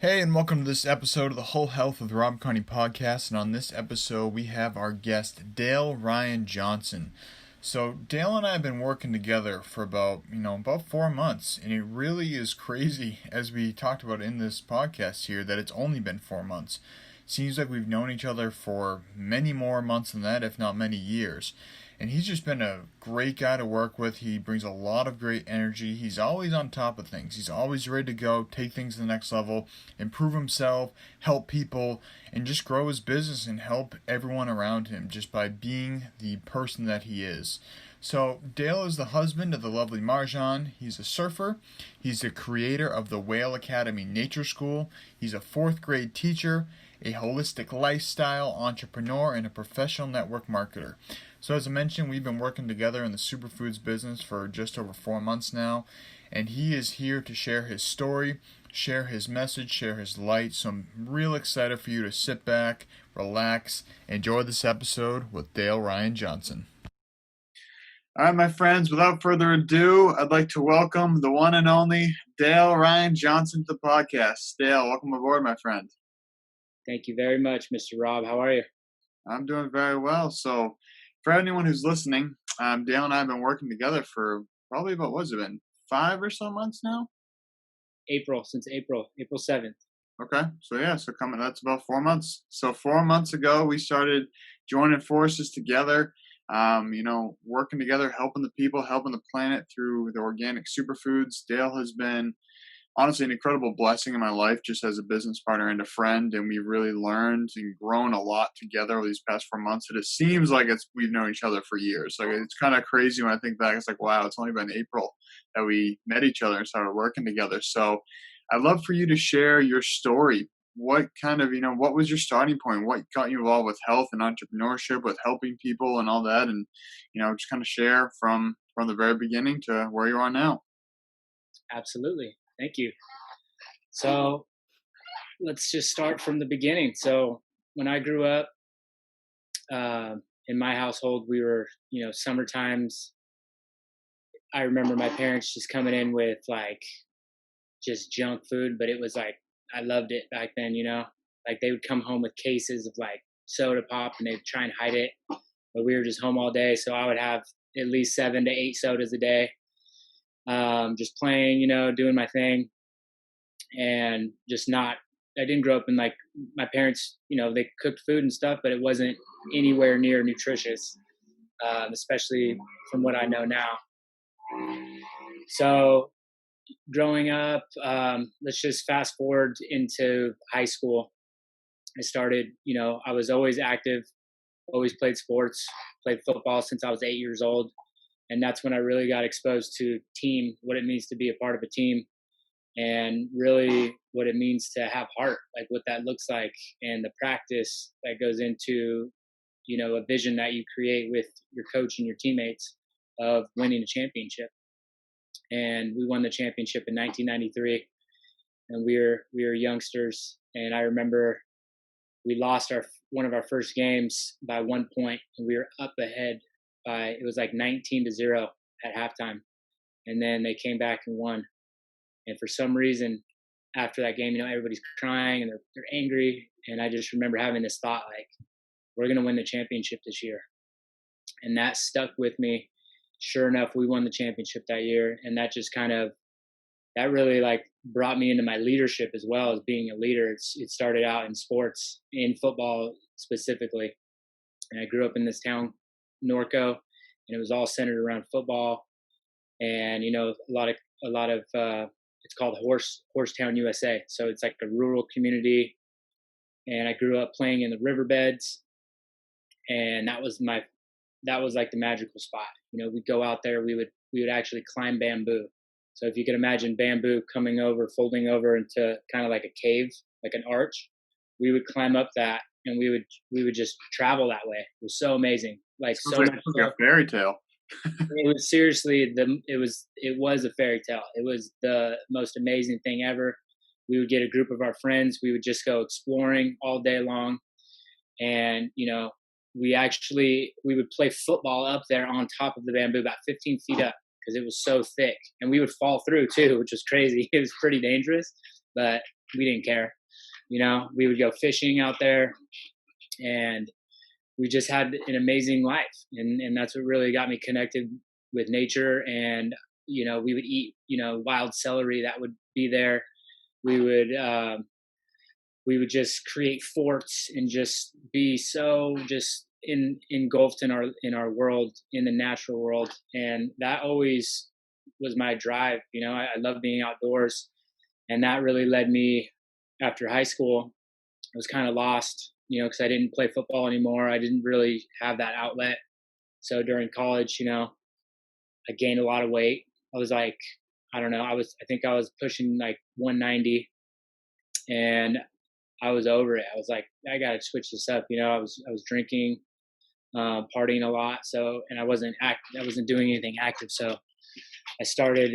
Hey, and welcome to this episode of the Whole Health with Rob Carney Podcast. And on this episode, we have our guest, Johnson. So Dale and I have been working together for about 4 months, and it really is crazy, as we talked about in this podcast here, that it's only been 4 months. Seems like we've known each other for many more months than that, if not many years. And he's just been a great guy to work with. He brings a lot of great energy. He's always on top of things. He's always ready to go, take things to the next level, improve himself, help people, and just grow his business and help everyone around him just by being the person that he is. So Dale is the husband of the lovely Marjan. He's a surfer. He's the creator of the Whale Academy Nature School. He's a 4th grade teacher, a holistic lifestyle entrepreneur, and a professional network marketer. So as I mentioned, we've been working together in the superfoods business for just over 4 months now, and he is here to share his story, share his message, share his light. So I'm real excited for you to sit back, relax, enjoy this episode with Dale Johnson. All right, my friends, without further ado, I'd like to welcome the one and only Dale Johnson to the podcast. Dale, welcome aboard, my friend. Thank you very much, Mr. Rob. How are you? I'm doing very well. So for anyone who's listening, Dale and I have been working together for probably about, what's it been, 5 or so months now? Since April 7th. Okay. That's about 4 months. So 4 months ago, we started joining forces together, working together, helping the people, helping the planet through the organic superfoods. Dale has been honestly an incredible blessing in my life just as a business partner and a friend, and we've really learned and grown a lot together over these past 4 months. It seems like we've known each other for years. Like, it's kind of crazy when I think back. It's like, wow, it's only been April that we met each other and started working together. So I'd love for you to share your story. What was your starting point? What got you involved with health and entrepreneurship, with helping people and all that? And, just kind of share from the very beginning to where you are now. Absolutely. Thank you. So let's just start from the beginning. So when I grew up, in my household, we were, summer times. I remember my parents just coming in with like just junk food, but it was like, I loved it back then, like they would come home with cases of like soda pop and they'd try and hide it, but we were just home all day. So I would have at least 7 to 8 sodas a day. Just playing, doing my thing, and I didn't grow up in like my parents, they cooked food and stuff, but it wasn't anywhere near nutritious, especially from what I know now. So growing up, let's just fast forward into high school. I started, I was always active, always played sports, played football since I was 8 years old. And that's when I really got exposed to what it means to be a part of a team, and really what it means to have heart, like what that looks like, and the practice that goes into, a vision that you create with your coach and your teammates of winning a championship. And we won the championship in 1993, and we were youngsters. And I remember we lost one of our first games by 1 point, and we were up ahead it was like 19-0 at halftime, and then they came back and won. And for some reason, after that game, everybody's crying and they're angry. And I just remember having this thought, like, we're going to win the championship this year. And that stuck with me. Sure enough, we won the championship that year. And that just that really like brought me into my leadership as well as being a leader. It started out in sports, in football specifically. And I grew up in this town, Norco, and it was all centered around football. And a lot of it's called Horsetown, USA. So it's like a rural community, and I grew up playing in the riverbeds, and that was like the magical spot. We'd go out there, we would actually climb bamboo. So if you could imagine bamboo folding over into kind of like a cave, like an arch, we would climb up that, and we would just travel that way. It was so amazing. Like much like a fairy tale. It was seriously it was a fairy tale. It was the most amazing thing ever. We would get a group of our friends. We would just go exploring all day long, and we would play football up there on top of the bamboo, about 15 feet up, because it was so thick, and we would fall through too, which was crazy. It was pretty dangerous, but we didn't care. We would go fishing out there, and we just had an amazing life. And that's what really got me connected with nature. And, we would eat, wild celery that would be there. We would just create forts and just be so just engulfed in our world, in the natural world. And that always was my drive. I love being outdoors. And that really led me, after high school, I was kind of lost, because I didn't play football anymore. I didn't really have that outlet. So during college, I gained a lot of weight. I was like, I don't know, I think I was pushing like 190, and I was over it. I was like, I got to switch this up. I was drinking, partying a lot. So, and I wasn't doing anything active. So I started,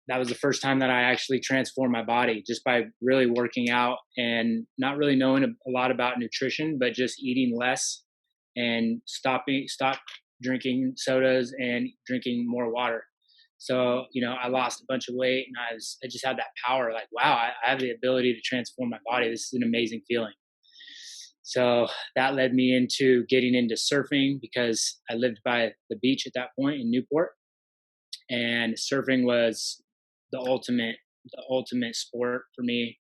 that was the first time that I actually transformed my body, just by really working out and not really knowing a lot about nutrition, but just eating less and stop drinking sodas and drinking more water. So, I lost a bunch of weight, and I just had that power, like, wow, I have the ability to transform my body. This is an amazing feeling. So that led me into getting into surfing, because I lived by the beach at that point in Newport, and surfing was the ultimate sport for me.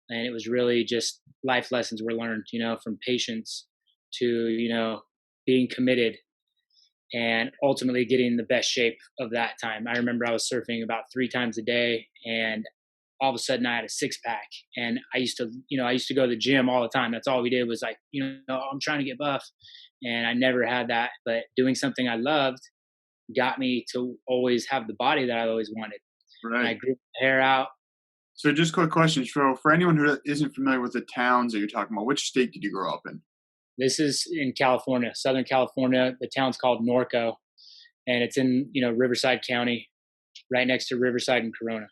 And it was really just life lessons were learned, from patience to, being committed, and ultimately getting the best shape of that time. I remember I was surfing about 3 times a day, and all of a sudden I had a 6-pack. And I used to go to the gym all the time. That's all we did was like, I'm trying to get buff. And I never had that, but doing something I loved got me to always have the body that I always wanted. Right. And I grew my hair out. So just quick question, for anyone who isn't familiar with the towns that you're talking about, which state did you grow up in? This is in California, Southern California. The town's called Norco, and it's in, Riverside County, right next to Riverside and Corona.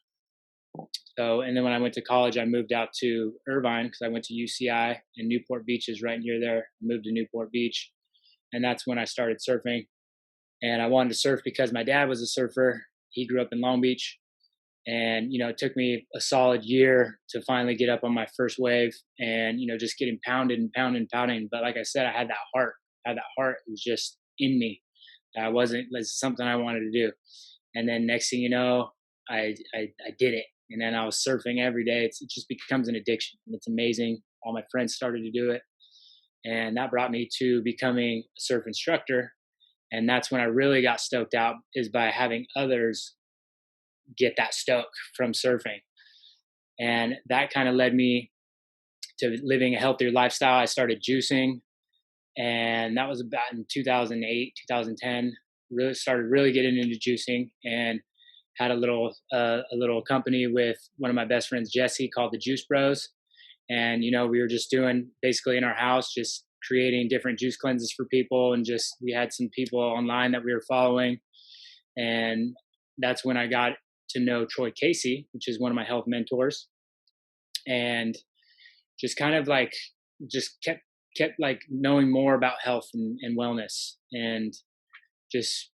So, and then when I went to college, I moved out to Irvine, because I went to UCI, and Newport Beach is right near there. I moved to Newport Beach, and that's when I started surfing. And I wanted to surf because my dad was a surfer. He grew up in Long Beach. And, it took me a solid year to finally get up on my first wave, and, just getting pounded and pounded and pounding. But like I said, I had that heart. It was just in me. It's something I wanted to do. And then next thing you know, I did it. And then I was surfing every day. It just becomes an addiction. It's amazing. All my friends started to do it. And that brought me to becoming a surf instructor. And that's when I really got stoked out, is by having others get that stoke from surfing. And that kind of led me to living a healthier lifestyle. I started juicing, and that was about in 2008, 2010. Really getting into juicing, and had a little company with one of my best friends, Jesse, called the Juice Bros. And, we were just doing basically in our house, just creating different juice cleanses for people. And we had some people online that we were following. And that's when I got to know Troy Casey, which is one of my health mentors, and just kind of like just kept like knowing more about health and wellness, and just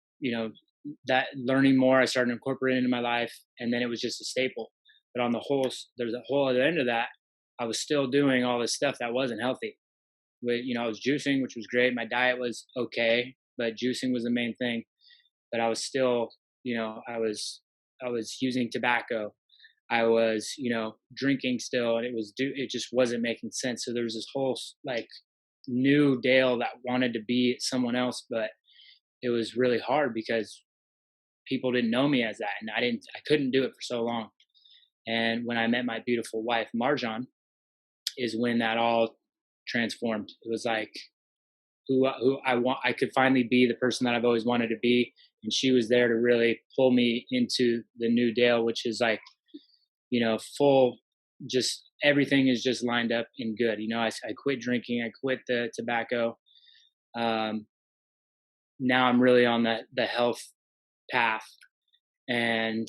that learning more, I started incorporating into my life, and then it was just a staple. But there's a whole other end of that. I was still doing all this stuff that wasn't healthy. I was juicing, which was great. My diet was okay, but juicing was the main thing. But I was still, I was using tobacco. I was, drinking still, and it just wasn't making sense. So there was this whole like new Dale that wanted to be someone else, but it was really hard because people didn't know me as that, and I couldn't do it for so long. And when I met my beautiful wife, Marjan, is when that all transformed. It was like I could finally be the person that I've always wanted to be. And she was there to really pull me into the new Dale, which is like, full, just everything is just lined up and good. I quit drinking, I quit the tobacco. Now I'm really on the health path, and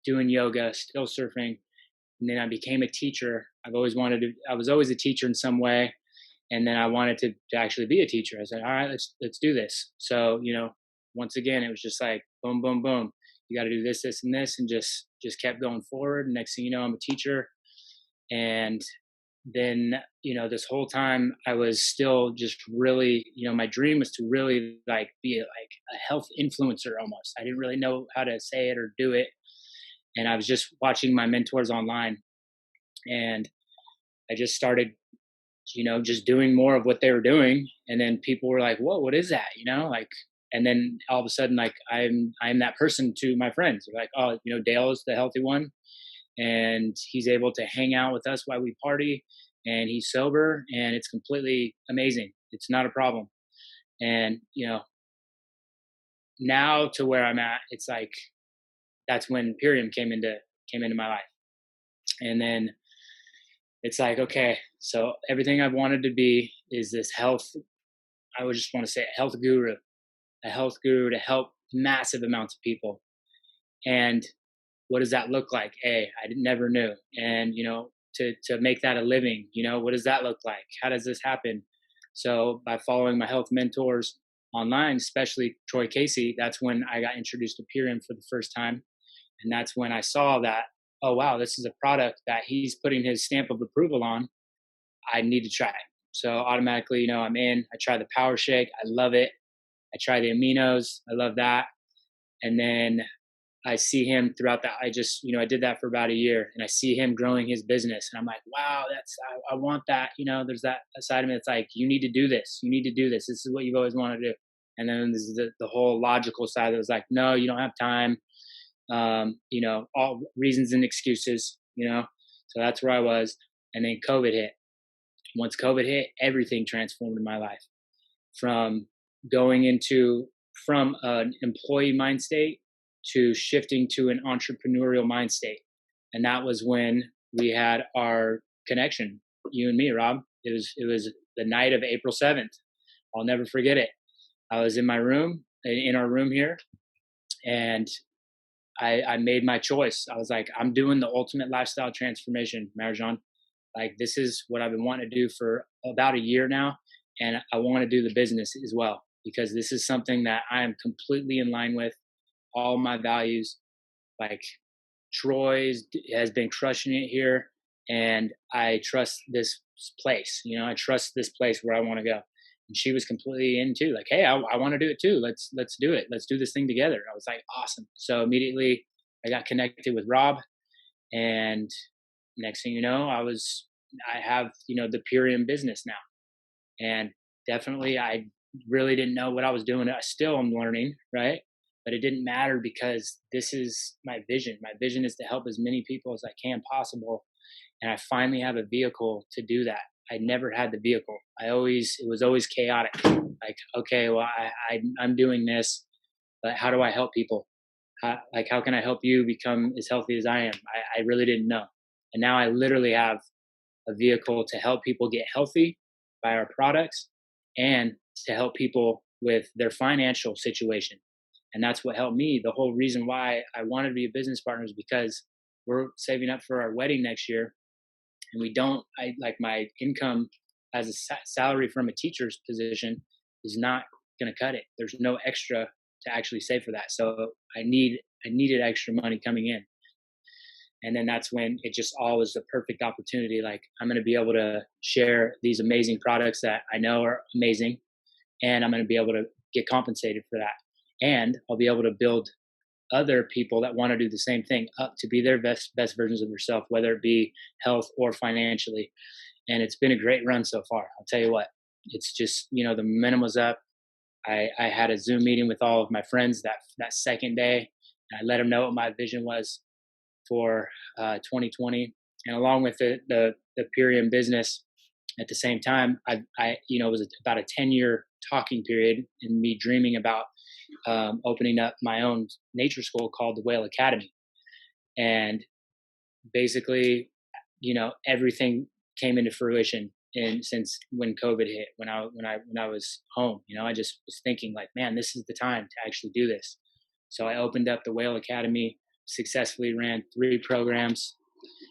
doing yoga, still surfing. And then I became a teacher. I was always a teacher in some way. And then I wanted to actually be a teacher. I said, all right, let's do this. So, once again, it was just like, boom, boom, boom. You got to do this, this, and this, and just kept going forward. Next thing you know, I'm a teacher. And then, this whole time I was still just really, my dream was to really like be like a health influencer almost. I didn't really know how to say it or do it. And I was just watching my mentors online, and I just started, just doing more of what they were doing. And then people were like, whoa, what is that? And then all of a sudden, like I'm that person to my friends. They're like, oh, Dale is the healthy one, and he's able to hang out with us while we party, and he's sober, and it's completely amazing. It's not a problem. And, now to where I'm at, it's like, that's when Purium came into my life. And then it's like, okay, so everything I've wanted to be is this health. I would just want to say a health guru to help massive amounts of people. And what does that look like? I never knew. And, to make that a living, what does that look like? How does this happen? So by following my health mentors online, especially Troy Casey, that's when I got introduced to Purium for the first time. And that's when I saw that, oh, wow, this is a product that he's putting his stamp of approval on. I need to try it. So automatically, I'm in. I try the Power Shake. I love it. I try the aminos. I love that. And then I see him throughout that. I did that for about a year, and I see him growing his business. And I'm like, wow, I want that. There's that side of me that's like, you need to do this. You need to do this. This is what you've always wanted to do. And then there's the whole logical side that was like, no, you don't have time. All reasons and excuses, so that's where I was. And then COVID hit. Once COVID hit, everything transformed in my life, from from an employee mind state to shifting to an entrepreneurial mind state. And that was when we had our connection, you and me, Rob. It was the night of April 7th. I'll never forget it. I was in my room, in our room here, and I made my choice. I was like, I'm doing the ultimate lifestyle transformation, Marjan. Like, this is what I've been wanting to do for about a year now. And I want to do the business as well, because this is something that I am completely in line with. All my values, like Troy's has been crushing it here. And I trust this place, I trust this place where I want to go. And she was completely in too. Like, hey, I want to do it too. Let's do it. Let's do this thing together. I was like, awesome. So immediately I got connected with Rob, and next thing you know, I have, the Purium business now. And definitely I really didn't know what I was doing. I still am learning, right? But it didn't matter, because this is my vision. My vision is to help as many people as I can possible. And I finally have a vehicle to do that. I never had the vehicle. It was always chaotic. Like, okay, well, I'm doing this, but how do I help people? How can I help you become as healthy as I am? I really didn't know. And now I literally have a vehicle to help people get healthy by our products, and to help people with their financial situation. And that's what helped me. The whole reason why I wanted to be a business partner is because we're saving up for our wedding next year. And my income as a salary from a teacher's position is not going to cut it. There's no extra to actually save for that. So I needed extra money coming in. And then that's when it just all was the perfect opportunity. Like, I'm going to be able to share these amazing products that I know are amazing, and I'm going to be able to get compensated for that. And I'll be able to build other people that want to do the same thing up to be their best versions of themselves, whether it be health or financially. And it's been a great run so far. I'll tell you what, it's just, the momentum was up. I had a Zoom meeting with all of my friends that second day, and I let them know what my vision was for 2020. And along with the Purium business, at the same time, it was about a 10-year talking period in me dreaming about opening up my own nature school called the Whale Academy. And basically, everything came into fruition since when COVID hit, when I was home. I just was thinking like, man, this is the time to actually do this. So I opened up the Whale Academy, successfully ran 3 programs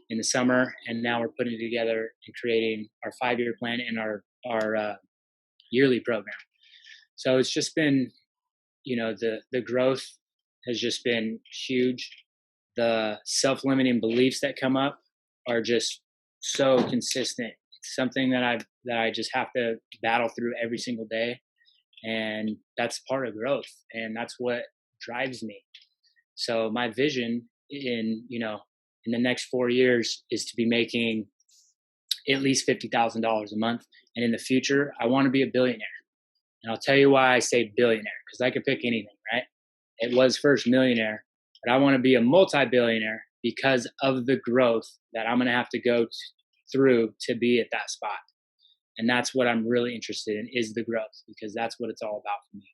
in the summer, and now we're putting together and creating our 5-year plan and our yearly program. So it's just been, the growth has just been huge. The self-limiting beliefs that come up are just so consistent. It's something that I just have to battle through every single day, and that's part of growth, and that's what drives me. So my vision in the next 4 years is to be making at least $50,000 a month, and in the future, I want to be a billionaire. And I'll tell you why I say billionaire, because I could pick anything, right? It was first millionaire, but I want to be a multi-billionaire because of the growth that I'm going to have to go through to be at that spot. And that's what I'm really interested in, is the growth, because that's what it's all about for me.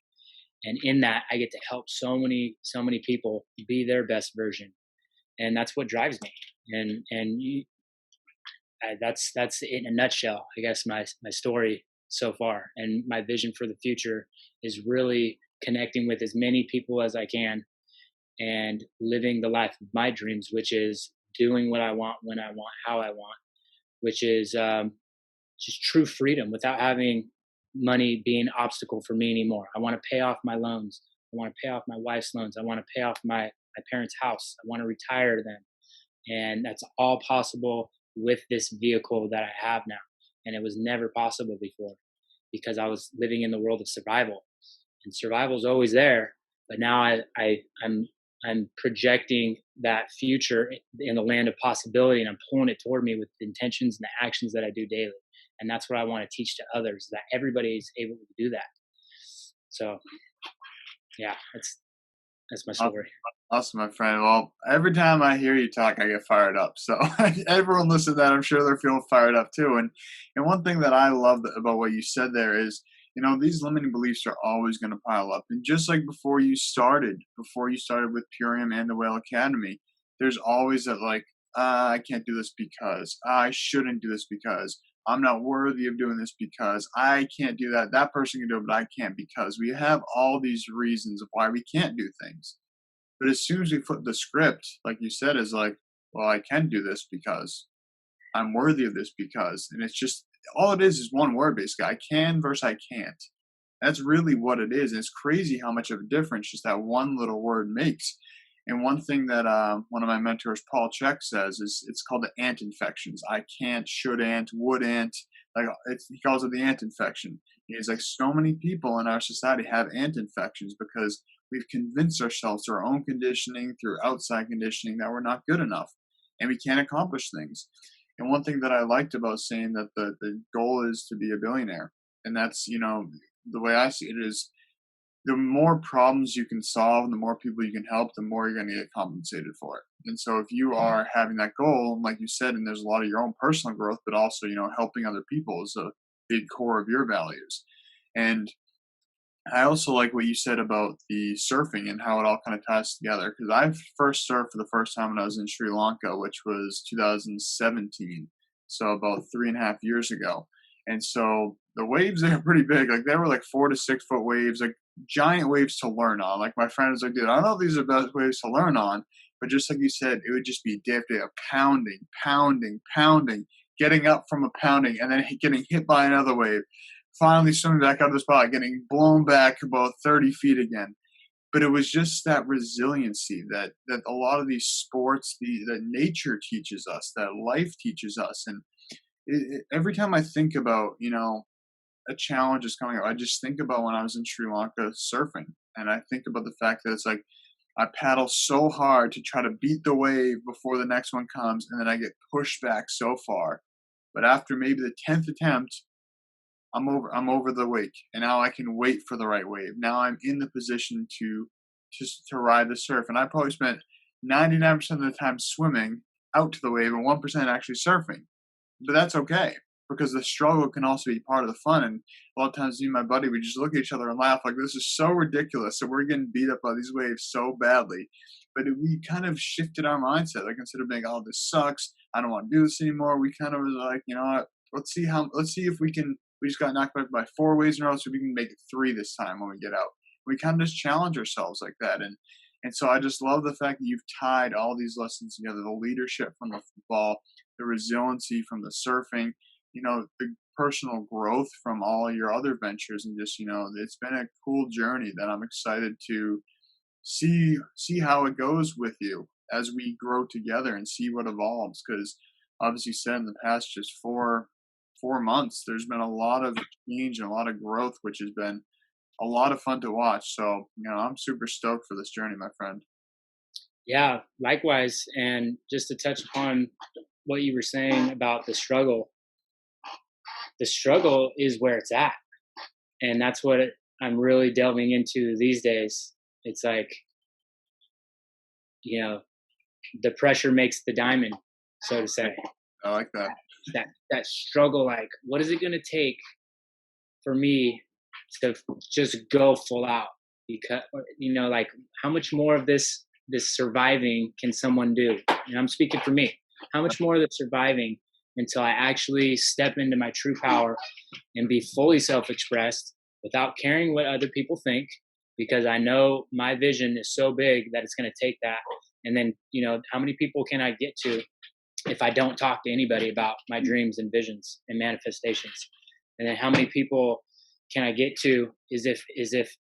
And in that, I get to help so many people be their best version, and that's what drives me. That's it in a nutshell, I guess, my story so far. And my vision for the future is really connecting with as many people as I can and living the life of my dreams, which is doing what I want, when I want, how I want, which is just true freedom without having money be an obstacle for me anymore. I want to pay off my loans. I want to pay off my wife's loans. I want to pay off my parents' house. I want to retire them. And that's all possible with this vehicle that I have now. And it was never possible before, because I was living in the world of survival, and survival is always there. But now I'm projecting that future in the land of possibility, and I'm pulling it toward me with the intentions and the actions that I do daily. And that's what I want to teach to others, that everybody is able to do that. So yeah, that's my story. Awesome, my friend. Well, every time I hear you talk, I get fired up. So everyone listening to that, I'm sure they're feeling fired up too. And one thing that I love about what you said there is, these limiting beliefs are always going to pile up. And just like before you started with Purium and the Whale Academy, there's always that I can't do this because, I shouldn't do this because, I'm not worthy of doing this because, I can't do that. That person can do it, but I can't, because we have all these reasons of why we can't do things. But as soon as we flip the script, like you said, is like, well, I can do this because I'm worthy of this because, and it's just, all it is one word basically. I can versus I can't. That's really what it is. And it's crazy how much of a difference just that one little word makes. And one thing that one of my mentors, Paul Chek, says is it's called the ant infections. I can't, shouldn't, wouldn't. He calls it the ant infection. He's like, so many people in our society have ant infections because we've convinced ourselves through our own conditioning, through outside conditioning, that we're not good enough and we can't accomplish things. And one thing that I liked about saying that the goal is to be a billionaire, and that's, the way I see it is, the more problems you can solve, the more people you can help, the more you're going to get compensated for it. And so if you are having that goal, like you said, and there's a lot of your own personal growth, but also, helping other people is a big core of your values. And I also like what you said about the surfing and how it all kind of ties together, because I first surfed for the first time when I was in Sri Lanka, which was 2017. So about 3.5 years ago. And so the waves, they were pretty big. Like, they were like 4 to 6 foot waves, like giant waves to learn on. Like, my friend was like, dude, I don't know if these are the best waves to learn on, but just like you said, it would just be a pounding, getting up from a pounding and then getting hit by another wave. Finally swimming back out of the spot, getting blown back about 30 feet again. But it was just that resiliency that a lot of these sports, that nature teaches us, that life teaches us. And every time I think about, a challenge is coming up, I just think about when I was in Sri Lanka surfing. And I think about the fact that it's like, I paddle so hard to try to beat the wave before the next one comes, and then I get pushed back so far. But after maybe the 10th attempt, I'm over the wake, and now I can wait for the right wave. Now I'm in the position to ride the surf, and I probably spent 99% of the time swimming out to the wave and 1% actually surfing. But that's okay, because the struggle can also be part of the fun. And a lot of times, me and my buddy, we just look at each other and laugh like, this is so ridiculous. So we're getting beat up by these waves so badly. But we kind of shifted our mindset. Like, instead of being, oh, this sucks, I don't want to do this anymore, we kind of was like, let's see if we can. We just got knocked back by 4 waves in a row, so we can make it 3 this time when we get out. We kind of just challenge ourselves like that. And so I just love the fact that you've tied all these lessons together, the leadership from the football, the resiliency from the surfing, the personal growth from all your other ventures. And just, it's been a cool journey that I'm excited to see how it goes with you as we grow together and see what evolves. Because obviously, said in the past just 4 months, there's been a lot of change and a lot of growth, which has been a lot of fun to watch. So, I'm super stoked for this journey, my friend. Yeah, likewise. And just to touch upon what you were saying about the struggle is where it's at. And that's what I'm really delving into these days. It's like, the pressure makes the diamond, so to say. I like that. That struggle, like, what is it going to take for me to just go full out? Because, like, how much more of this surviving can someone do? And I'm speaking for me. How much more of the surviving until I actually step into my true power and be fully self-expressed without caring what other people think, because I know my vision is so big that it's going to take that. And then, how many people can I get to if I don't talk to anybody about my dreams and visions and manifestations? And then how many people can I get to is if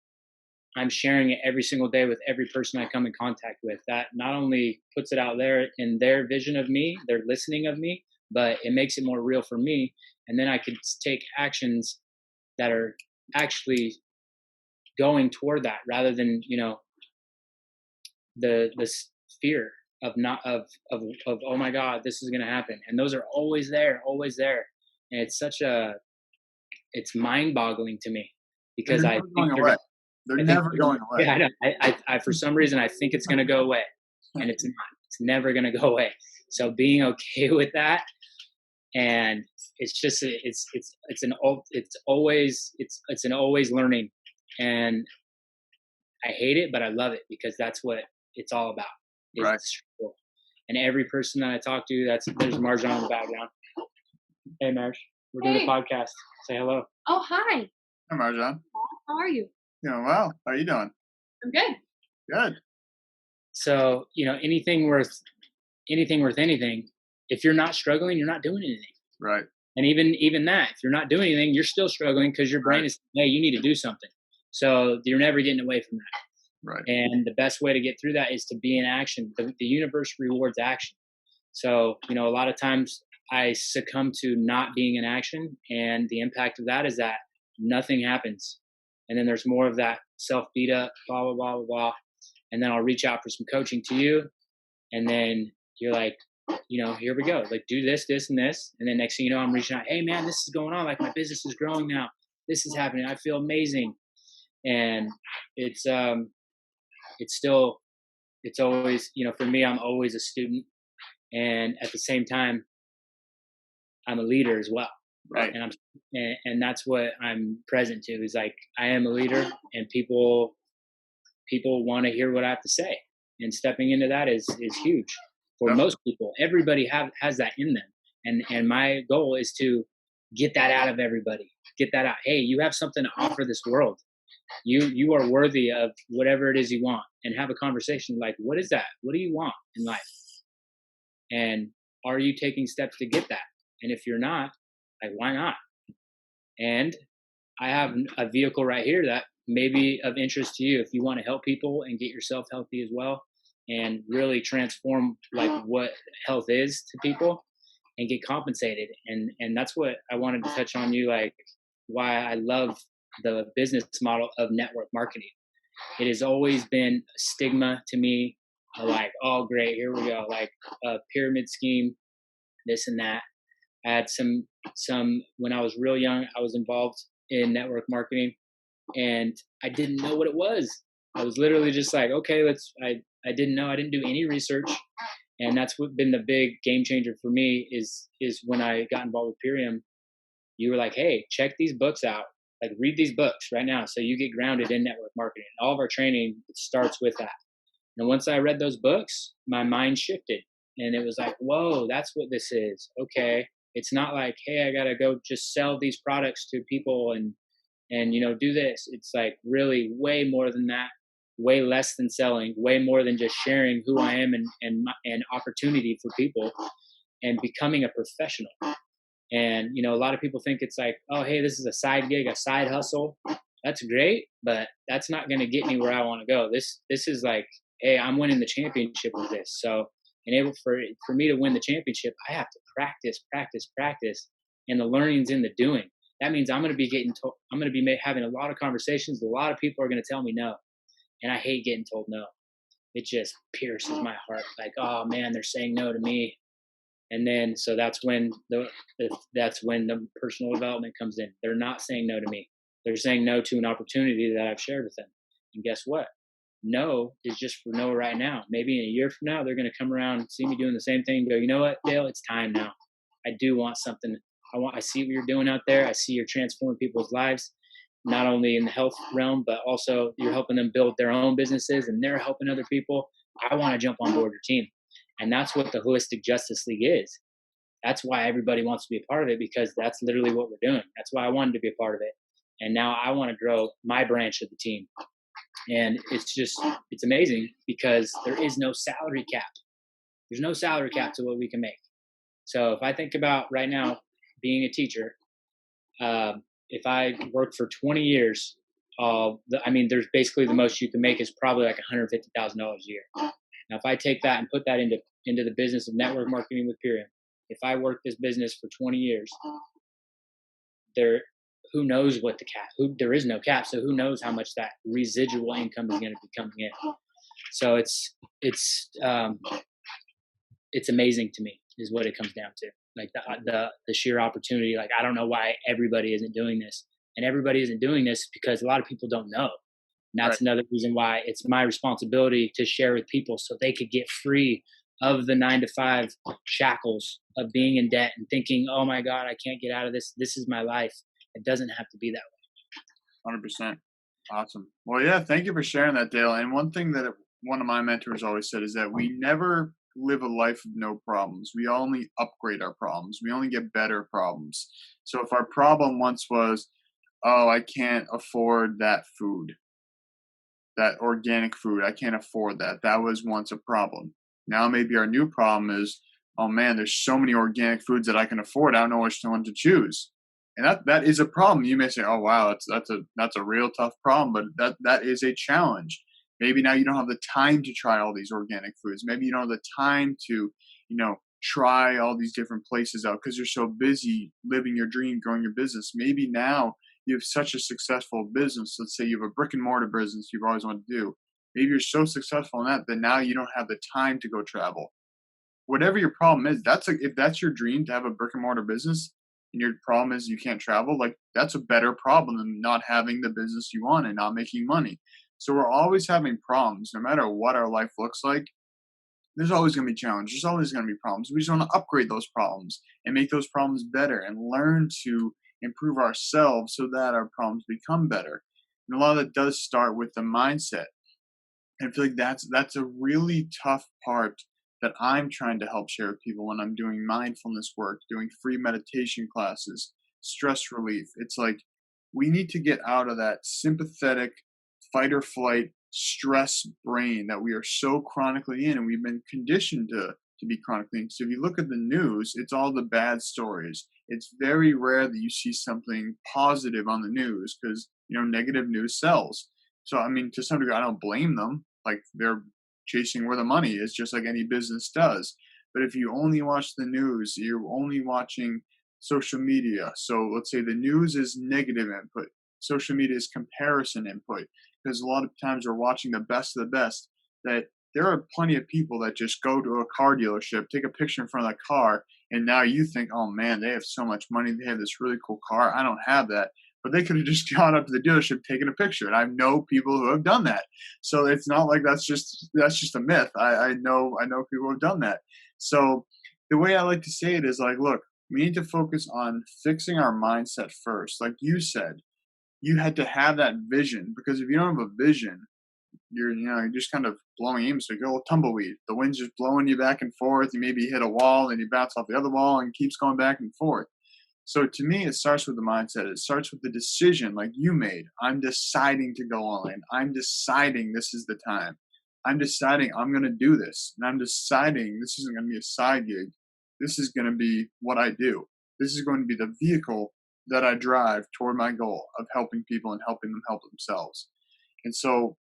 I'm sharing it every single day with every person I come in contact with? That not only puts it out there in their vision of me, their listening of me, but it makes it more real for me. And then I could take actions that are actually going toward that, rather than, the fear of oh my God, this is going to happen. And those are always there. And it's mind boggling to me, because I think they're never going away. Yeah, I know. I for some reason, I think it's going to go away, and it's not. It's never going to go away. So being okay with that, and it's just it's an always learning, and I hate it, but I love it, because that's what it's all about. Right. And every person that I talk to, there's Marjan in the background. Hey, Marj, we're doing a podcast. Say hello. Oh, hi. Hi, Marjan. How are you? Doing well. How are you doing? I'm good. Good. So, anything worth anything, if you're not struggling, you're not doing anything. Right. And even that, if you're not doing anything, you're still struggling, because your brain is saying, hey, you need to do something. So you're never getting away from that. Right. And the best way to get through that is to be in action. The universe rewards action. So, a lot of times I succumb to not being in action, and the impact of that is that nothing happens. And then there's more of that self beat up, blah, blah, blah, blah, blah. And then I'll reach out for some coaching to you. And then you're like, here we go. Like, do this, this, and this. And then next thing you know, I'm reaching out. Hey, man, this is going on. Like, my business is growing now. This is happening. I feel amazing. And it's always, for me, I'm always a student. And at the same time, I'm a leader as well. Right. And that's what I'm present to, is like, I am a leader, and people want to hear what I have to say. And stepping into that is huge for most people. Everybody has that in them. And my goal is to get that out of everybody. Get that out. Hey, you have something to offer this world. You are worthy of whatever it is you want, and have a conversation like, what is that? What do you want in life? And are you taking steps to get that? And if you're not, like, why not? And I have a vehicle right here that may be of interest to you if you want to help people and get yourself healthy as well, and really transform like what health is to people and get compensated. And that's what I wanted to touch on, you, like, why I love the business model of network marketing. It has always been a stigma to me, like, oh great, here we go, like a pyramid scheme, this and that. I had some when I was real young, I was involved in network marketing, and I didn't know what it was. I was literally just like, okay, I didn't know. I didn't do any research. And that's what been the big game changer for me is when I got involved with Purium. You were like, hey, check these books out. Like, read these books right now, so you get grounded in network marketing. All of our training starts with that. And once I read those books, my mind shifted, and it was like, whoa, that's what this is. Okay. It's not like, hey, I got to go just sell these products to people and do this. It's like really way more than that, way less than selling, way more than just sharing who I am and opportunity for people, and becoming a professional. And, a lot of people think it's like, oh, hey, this is a side gig, a side hustle, that's great, but that's not going to get me where I want to go. This is like, hey, I'm winning the championship with this. So, for me to win the championship, I have to practice, and the learning's in the doing. That means I'm going to be having a lot of conversations. A lot of people are going to tell me no, and I hate getting told no. It just pierces my heart. Like, oh man, they're saying no to me. And then, so that's when the personal development comes in. They're not saying no to me. They're saying no to an opportunity that I've shared with them. And guess what? No is just for no right now. Maybe in a year from now, they're going to come around and see me doing the same thing and go, you know what, Dale, it's time now. I do want something. I see what you're doing out there. I see you're transforming people's lives, not only in the health realm, but also you're helping them build their own businesses and they're helping other people. I want to jump on board your team. And that's what the Holistic Justice League is. That's why everybody wants to be a part of it, because that's literally what we're doing. That's why I wanted to be a part of it. And now I want to grow my branch of the team. And it's amazing because there is no salary cap. There's no salary cap to what we can make. So if I think about right now being a teacher, if I worked for 20 years, there's basically the most you can make is probably like $150,000 a year. Now, if I take that and put that into the business of network marketing with Purium, if I work this business for 20 years, who knows what the cap? There is no cap, so who knows how much that residual income is going to be coming in? So it's amazing to me, is what it comes down to. Like the sheer opportunity. Like, I don't know why everybody isn't doing this, and everybody isn't doing this because a lot of people don't know. And that's another reason why it's my responsibility to share with people so they could get free of the 9-to-5 shackles of being in debt and thinking, oh my God, I can't get out of this. This is my life. It doesn't have to be that way. 100%. Awesome. Well, yeah, thank you for sharing that, Dale. And one thing that one of my mentors always said is that we never live a life of no problems. We only upgrade our problems. We only get better problems. So if our problem once was, oh, I can't afford that food, that organic food, I can't afford that. That was once a problem. Now maybe our new problem is, oh man, there's so many organic foods that I can afford. I don't know which one to choose. And that is a problem. You may say, oh wow, that's a real tough problem, but that is a challenge. Maybe now you don't have the time to try all these organic foods. Maybe you don't have the time to, try all these different places out because you're so busy living your dream, growing your business. Maybe now you have such a successful business. Let's say you have a brick and mortar business you've always wanted to do. Maybe you're so successful in that now you don't have the time to go travel. Whatever your problem is, if that's your dream to have a brick and mortar business, and your problem is you can't travel, like that's a better problem than not having the business you want and not making money. So we're always having problems, no matter what our life looks like. There's always going to be challenges. There's always going to be problems. We just want to upgrade those problems and make those problems better and learn to improve ourselves so that our problems become better. And a lot of that does start with the mindset. And I feel like that's a really tough part that I'm trying to help share with people when I'm doing mindfulness work, doing free meditation classes, stress relief. It's like we need to get out of that sympathetic fight or flight stress brain that we are so chronically in, and we've been conditioned to be chronically in. So if you look at the news, it's all the bad stories. It's very rare that you see something positive on the news because, negative news sells. So, to some degree, I don't blame them. Like, they're chasing where the money is, just like any business does. But if you only watch the news, you're only watching social media. So let's say the news is negative input. Social media is comparison input. Because a lot of times we're watching the best of the best. That there are plenty of people that just go to a car dealership, take a picture in front of that car, and now you think, oh man, they have so much money. They have this really cool car. I don't have that. But they could have just gone up to the dealership, taken a picture. And I know people who have done that. So it's not like that's just a myth. I know people who have done that. So the way I like to say it is like, look, we need to focus on fixing our mindset first. Like you said, you had to have that vision, because if you don't have a vision, you're just kind of blowing aimless. Like a tumbleweed. The wind's just blowing you back and forth. You maybe hit a wall and you bounce off the other wall and keeps going back and forth. So to me, it starts with the mindset. It starts with the decision like you made. I'm deciding to go all in. I'm deciding this is the time. I'm deciding I'm going to do this. And I'm deciding this isn't going to be a side gig. This is going to be what I do. This is going to be the vehicle that I drive toward my goal of helping people and helping them help themselves. And so,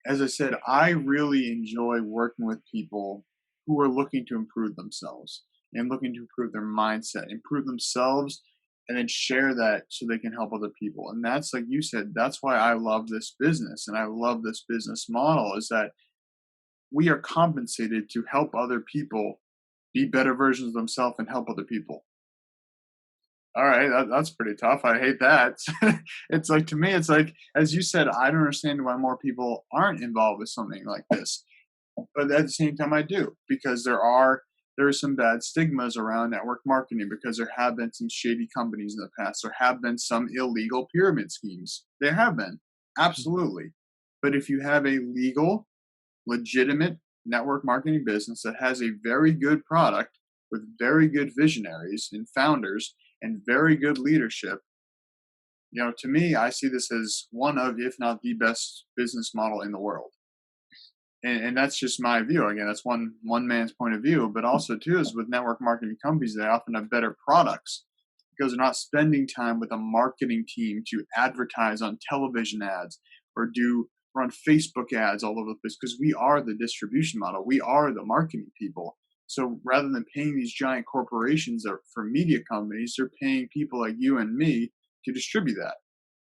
as I said, I really enjoy working with people who are looking to improve themselves and looking to improve their mindset, improve themselves, and then share that so they can help other people. And that's, like you said, that's why I love this business and I love this business model, is that we are compensated to help other people be better versions of themselves and help other people. All right, that's pretty tough. I hate that. It's like, to me, it's like, as you said, I don't understand why more people aren't involved with something like this. But at the same time, I do, because there are some bad stigmas around network marketing, because there have been some shady companies in the past. There have been some illegal pyramid schemes. There have been, absolutely. But if you have a legal, legitimate network marketing business that has a very good product with very good visionaries and founders and very good leadership, to me, I see this as one of, if not the best business model in the world. And that's just my view. Again, that's one man's point of view. But also, too, is with network marketing companies, they often have better products because they're not spending time with a marketing team to advertise on television ads or run Facebook ads all over the place, because we are the distribution model. We are the marketing people. So rather than paying these giant corporations for media companies, they're paying people like you and me to distribute that.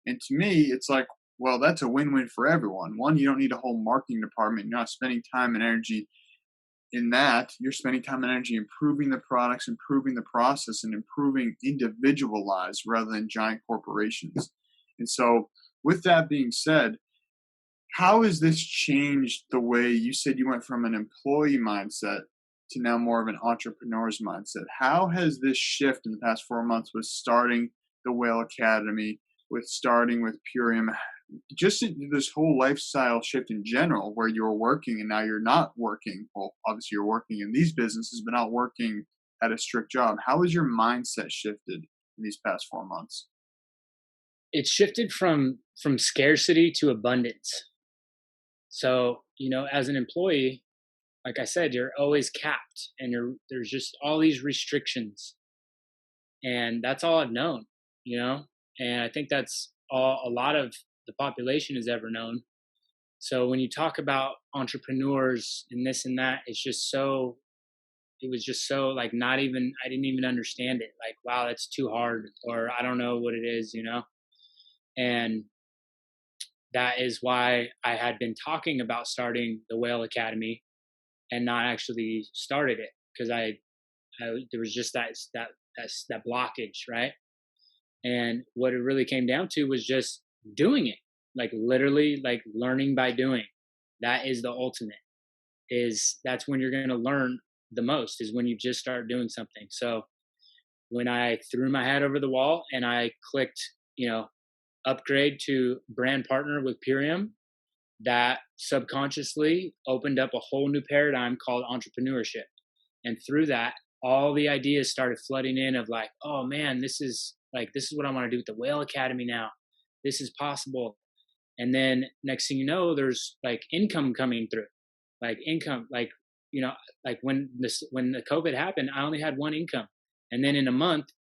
And to me, it's like, well, that's a win-win for everyone. One, you don't need a whole marketing department. You're not spending time and energy in that. You're spending time and energy improving the products, improving the process, and improving individual lives rather than giant corporations. And so with that being said, how has this changed the way you said you went from an employee mindset to now more of an entrepreneur's mindset? How has this shift in the past 4 months with starting the Whale Academy, with starting with Purium, just this whole lifestyle shift in general, where you're working and now you're not working? Well, obviously you're working in these businesses, but not working at a strict job. How has your mindset shifted in these past 4 months? It's shifted from scarcity to abundance. So, as an employee, like I said, you're always capped, and there's just all these restrictions, and that's all I've known, and I think that's all a lot of the population has ever known. So when you talk about entrepreneurs and this and that, it was just so like, I didn't even understand it. Like, wow, that's too hard, or I don't know what it is, and that is why I had been talking about starting the Whale Academy and not actually started it, because there was just that blockage, right? And what it really came down to was just doing it, like literally, like learning by doing. That is the ultimate. That's when you're going to learn the most, is when you just start doing something. So when I threw my head over the wall and I clicked, upgrade to brand partner with Purium, that subconsciously opened up a whole new paradigm called entrepreneurship. And through that, all the ideas started flooding in of like, oh man, this is what I want to do with the Whale Academy now. This is possible. And then next thing you know, there's like income coming through, like when the COVID happened, I only had one income. And then in a month,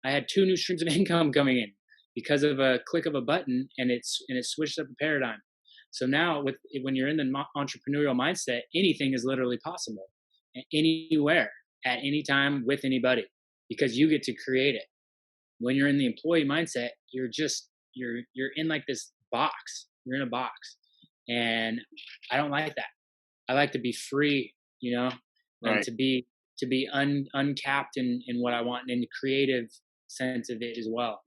I had 2 new streams of income coming in because of a click of a button, and it switched up the paradigm. So now when you're in the entrepreneurial mindset, anything is literally possible, anywhere, at any time, with anybody, because you get to create it. When you're in the employee mindset, you're in like this box. You're in a box, and I don't like that. I like to be free, Right. and to be uncapped in what I want, and in the creative sense of it as well.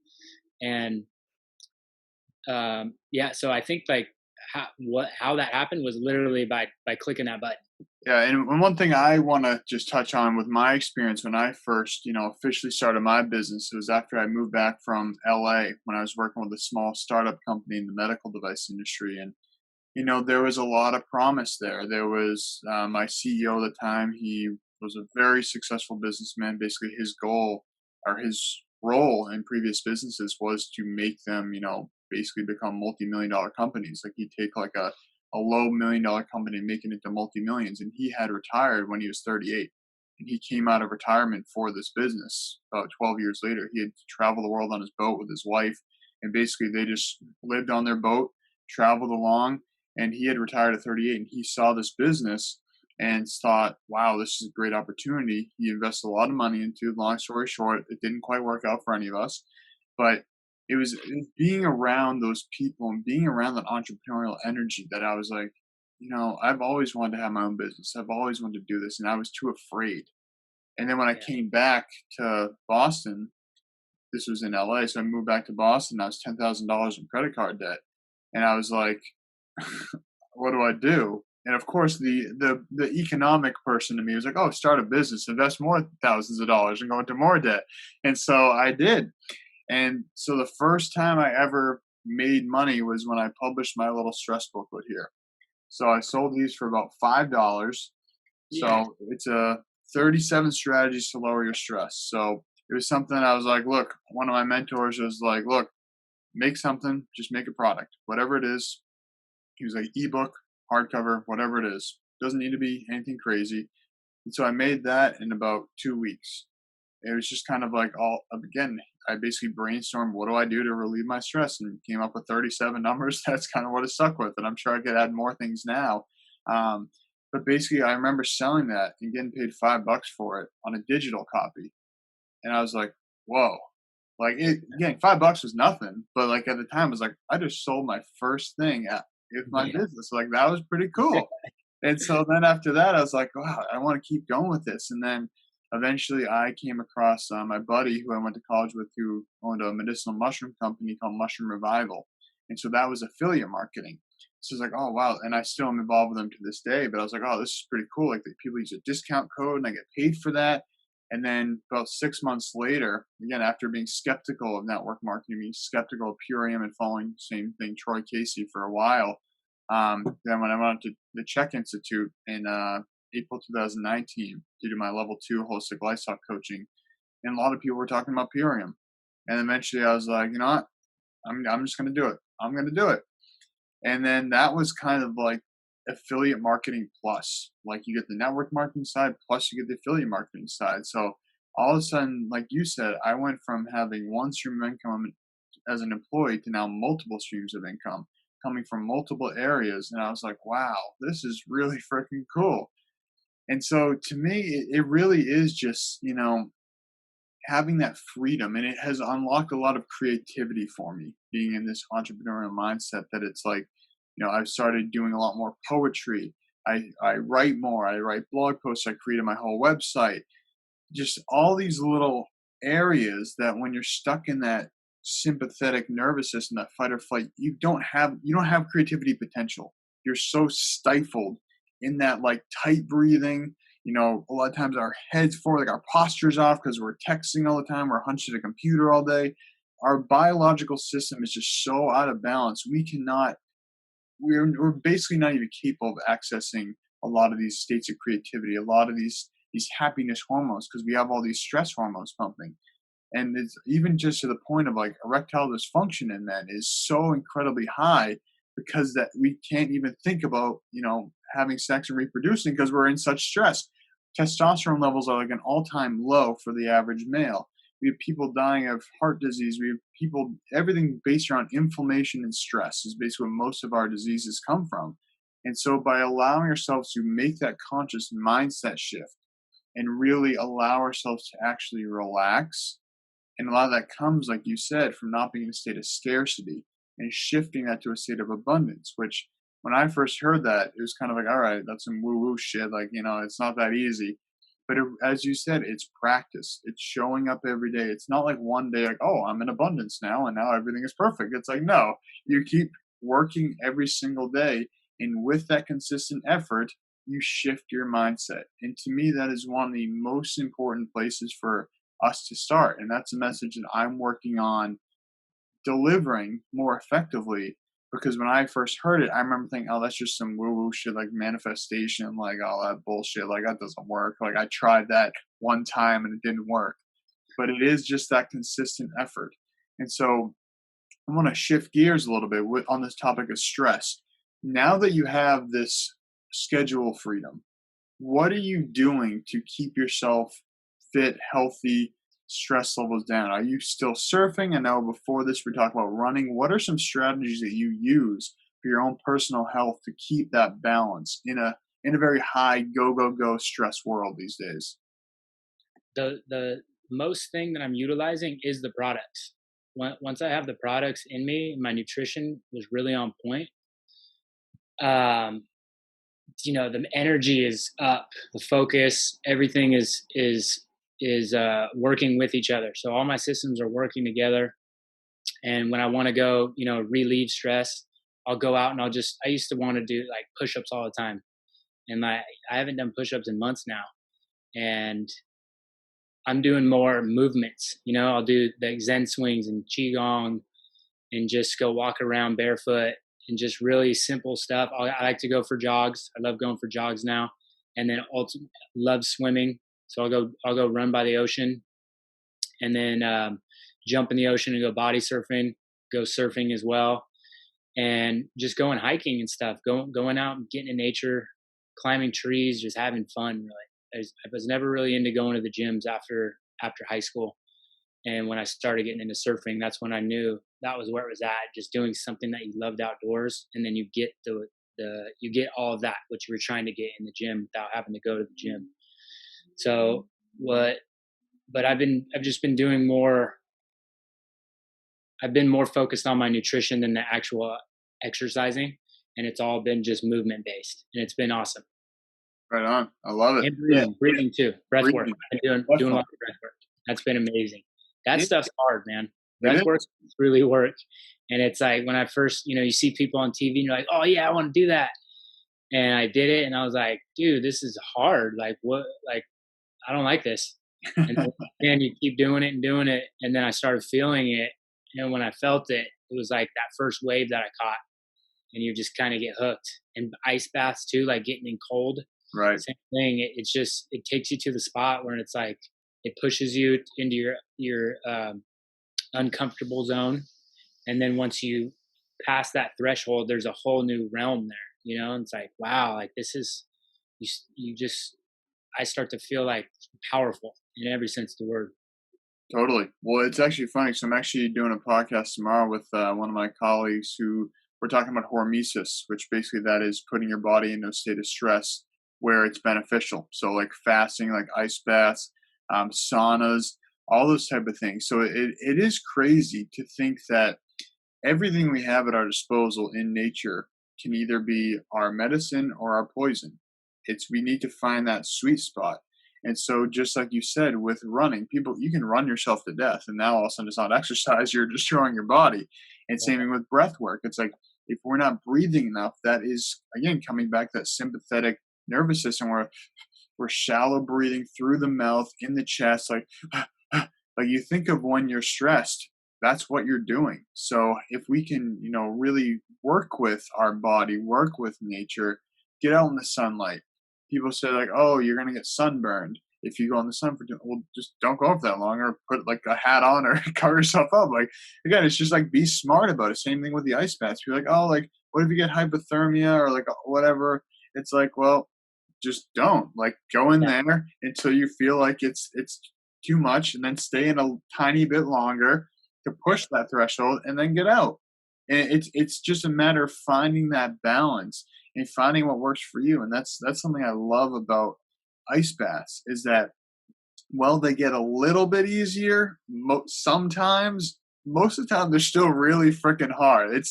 And so I think like how that happened was literally by clicking that button. Yeah, and one thing I want to just touch on with my experience when I first, officially started my business, it was after I moved back from LA, when I was working with a small startup company in the medical device industry. And, there was a lot of promise there. There was my CEO at the time. He was a very successful businessman. Basically, his goal or his role in previous businesses was to make them, basically become multi-million-dollar companies. Like, he'd take like a low $1 million company and make it into multi-millions. And he had retired when he was 38. and he came out of retirement for this business about 12 years later. He had traveled the world on his boat with his wife, and basically they just lived on their boat, traveled along, and he had retired at 38, and he saw this business and thought, wow, this is a great opportunity. He invested a lot of money into it. Long story short, it didn't quite work out for any of us, but it was being around those people and being around that entrepreneurial energy that I was like, I've always wanted to have my own business. I've always wanted to do this, and I was too afraid. And then when I came back to Boston, this was in LA, so I moved back to Boston. I was $10,000 in credit card debt, and I was like, what do I do? And of course, the economic person to me was like, oh, start a business, invest more thousands of dollars, and go into more debt. And so I did. And so the first time I ever made money was when I published my little stress booklet here. So I sold these for about $5. So it's a 37 strategies to lower your stress. So it was something I was like, look, one of my mentors was like, look, make something, just make a product, whatever it is. He was like, ebook, hardcover, whatever it is. Doesn't need to be anything crazy. And so I made that in about 2 weeks. It was just kind of like again, I basically brainstormed, what do I do to relieve my stress, and came up with 37 numbers. That's kind of what it stuck with. And I'm sure I could add more things now. But basically I remember selling that and getting paid $5 for it on a digital copy. And I was like, whoa, like again, $5 was nothing. But like at the time I was like, I just sold my first thing with my business. Like that was pretty cool. And so then after that, I was like, wow, I want to keep going with this. And then eventually I came across my buddy who I went to college with, who owned a medicinal mushroom company called Mushroom Revival. And so that was affiliate marketing. So I was like, oh, wow. And I still am involved with them to this day. But I was like, oh, this is pretty cool. Like people use a discount code and I get paid for that. And then about 6 months later, again, after being skeptical of network marketing, being skeptical of Purium and following the same thing, Troy Casey, for a while, then when I went to the Czech Institute in April 2019 to do my level 2 holistic lifestyle coaching, and a lot of people were talking about Purium. And eventually I was like, you know what? I'm just going to do it. I'm going to do it. And then that was kind of like affiliate marketing plus. Like you get the network marketing side, plus you get the affiliate marketing side. So all of a sudden, like you said, I went from having one stream of income as an employee to now multiple streams of income coming from multiple areas. And I was like, wow, this is really freaking cool. And so to me, it really is just, having that freedom. And it has unlocked a lot of creativity for me, being in this entrepreneurial mindset, that it's like, I've started doing a lot more poetry. I write more. I write blog posts. I created my whole website. Just all these little areas that when you're stuck in that sympathetic nervous system, that fight or flight, you don't have creativity potential. You're so stifled in that like tight breathing. A lot of times our heads forward, like our posture's off because we're texting all the time. We're hunched at a computer all day. Our biological system is just so out of balance. We're basically not even capable of accessing a lot of these states of creativity, a lot of these happiness hormones, because we have all these stress hormones pumping. And it's even just to the point of like erectile dysfunction in men is so incredibly high, because that we can't even think about, having sex and reproducing because we're in such stress. Testosterone levels are like an all-time low for the average male. We have people dying of heart disease. We have everything based around inflammation and stress is basically where most of our diseases come from. And so by allowing ourselves to make that conscious mindset shift and really allow ourselves to actually relax, and a lot of that comes, like you said, from not being in a state of scarcity and shifting that to a state of abundance, which when I first heard that, it was kind of like, all right, that's some woo-woo shit. Like, it's not that easy. But as you said, it's practice. It's showing up every day. It's not like one day, like, oh, I'm in abundance now, and now everything is perfect. It's like, no, you keep working every single day. And with that consistent effort, you shift your mindset. And to me, that is one of the most important places for us to start. And that's a message that I'm working on delivering more effectively. Because when I first heard it, I remember thinking, oh, that's just some woo-woo shit, like manifestation, like all that bullshit, like that doesn't work. Like I tried that one time and it didn't work. But it is just that consistent effort. And so I want to shift gears a little bit on this topic of stress. Now that you have this schedule freedom, what are you doing to keep yourself fit, healthy, stress levels down? Are you still surfing? I know before this we talked about running. What are some strategies that you use for your own personal health to keep that balance in a very high go stress world these days? The most thing that I'm utilizing is the products. Once I have the products in me, my nutrition was really on point. The energy is up, the focus, everything is working with each other. So all my systems are working together. And when I want to go, relieve stress, I'll go out and I used to want to do like push-ups all the time. And I haven't done push-ups in months now. And I'm doing more movements. I'll do the Zen swings and Qigong and just go walk around barefoot and just really simple stuff. I like to go for jogs. I love going for jogs now. And then ultimately love swimming. So I'll go run by the ocean and then jump in the ocean and go body surfing, go surfing as well. And just going hiking and stuff, going out and getting in nature, climbing trees, just having fun really. I was never really into going to the gyms after high school. And when I started getting into surfing, that's when I knew that was where it was at, just doing something that you loved outdoors. And then you get you get all of that, which you were trying to get in the gym without having to go to the gym. So but I've just been doing more. I've been more focused on my nutrition than the actual exercising. And it's all been just movement based. And it's been awesome. Right on. I love it. And breathing too. Breath work. I've been doing a lot of breath work. That's been amazing. That stuff's hard, man. Breath work really work. And it's like when I first, you see people on TV and you're like, oh yeah, I want to do that. And I did it and I was like, dude, this is hard. Like what, like, I don't like this. And then you keep doing it. And then I started feeling it. And when I felt it, it was like that first wave that I caught and you just kind of get hooked. And ice baths too, like getting in cold. Right. Same thing. It takes you to the spot where it's like, it pushes you into your uncomfortable zone. And then once you pass that threshold, there's a whole new realm there, and it's like, wow, like this is, I start to feel like powerful in every sense of the word. Totally. Well, it's actually funny. So I'm actually doing a podcast tomorrow with one of my colleagues who we're talking about hormesis, which basically that is putting your body in a state of stress where it's beneficial. So like fasting, like ice baths, saunas, all those type of things. So it is crazy to think that everything we have at our disposal in nature can either be our medicine or our poison. We need to find that sweet spot. And so just like you said, with running, you can run yourself to death. And now all of a sudden it's not exercise, you're destroying your body. And same thing with breath work. It's like, if we're not breathing enough, that is, again, coming back to that sympathetic nervous system where we're shallow breathing through the mouth, in the chest, like you think of when you're stressed, that's what you're doing. So if we can, really work with our body, work with nature, get out in the sunlight. People say like, oh, you're going to get sunburned if you go in the sun well, just don't go for that long or put like a hat on or cover yourself up. Like, again, it's just like, be smart about it. Same thing with the ice baths. You're like, oh, like, what if you get hypothermia or like whatever? It's like, well, just don't go in there until you feel like it's too much and then stay in a tiny bit longer to push that threshold and then get out. And it's just a matter of finding that balance and finding what works for you. And that's something I love about ice baths is that, well, they get a little bit easier sometimes. Most of the time, they're still really freaking hard.